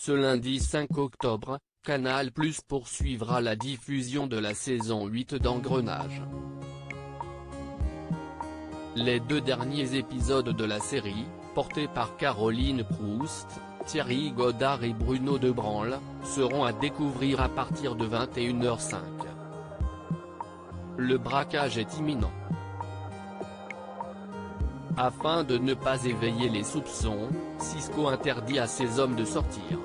Ce lundi 5 octobre, Canal+ poursuivra la diffusion de la saison 8 d'Engrenage. Les 2 derniers épisodes de la série, portés par Caroline Proust, Thierry Godard et Bruno Debranle, seront à découvrir à partir de 21h05. Le braquage est imminent. Afin de ne pas éveiller les soupçons, Cisco interdit à ses hommes de sortir.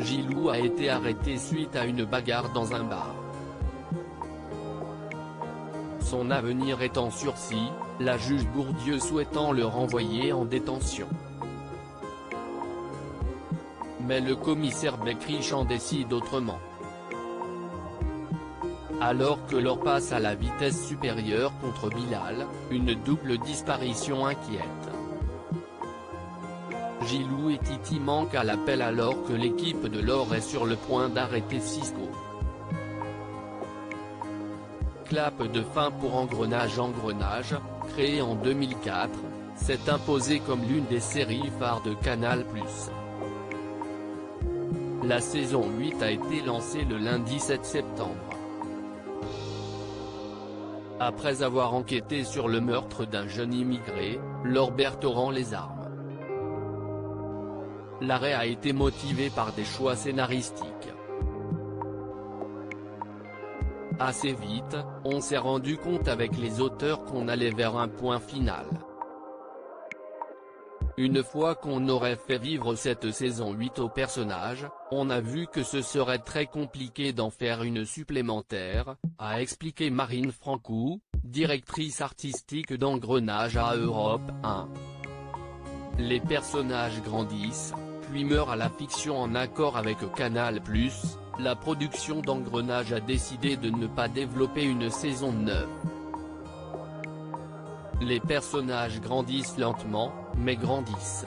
Gilou a été arrêté suite à une bagarre dans un bar. Son avenir est en sursis, la juge Bourdieu souhaitant le renvoyer en détention. Mais le commissaire Beckrich en décide autrement. Alors que l'or passe à la vitesse supérieure contre Bilal, une double disparition inquiète. Gilou et Titi manquent à l'appel alors que l'équipe de l'or est sur le point d'arrêter Cisco. Clap de fin pour Engrenage. Engrenage, créé en 2004, s'est imposé comme l'une des séries phares de Canal+. La saison 8 a été lancée le lundi 7 septembre. Après avoir enquêté sur le meurtre d'un jeune immigré, Lorbert rend les armes. L'arrêt a été motivé par des choix scénaristiques. Assez vite, on s'est rendu compte avec les auteurs qu'on allait vers un point final. Une fois qu'on aurait fait vivre cette saison 8 aux personnages, on a vu que ce serait très compliqué d'en faire une supplémentaire, a expliqué Marine Francoux, directrice artistique d'Engrenage à Europe 1. Les personnages grandissent, puis meurent à la fiction. En accord avec Canal+, la production d'Engrenage a décidé de ne pas développer une saison 9. Les personnages grandissent lentement, mais grandissent.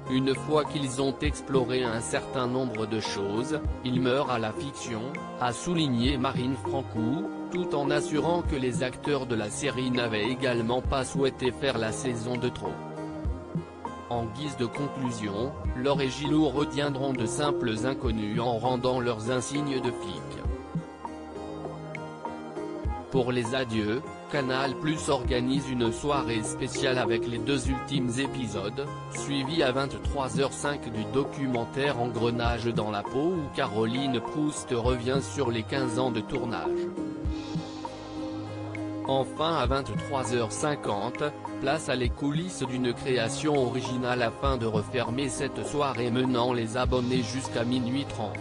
Une fois qu'ils ont exploré un certain nombre de choses, ils meurent à la fiction, a souligné Marine Francoux, tout en assurant que les acteurs de la série n'avaient également pas souhaité faire la saison de trop. En guise de conclusion, Laure et Gilou retiendront de simples inconnus en rendant leurs insignes de flics. Pour les adieux, Canal+ organise une soirée spéciale avec les 2 ultimes épisodes, suivis à 23h05 du documentaire Engrenage dans la peau où Caroline Proust revient sur les 15 ans de tournage. Enfin à 23h50, place à les coulisses d'une création originale afin de refermer cette soirée menant les abonnés jusqu'à minuit 30.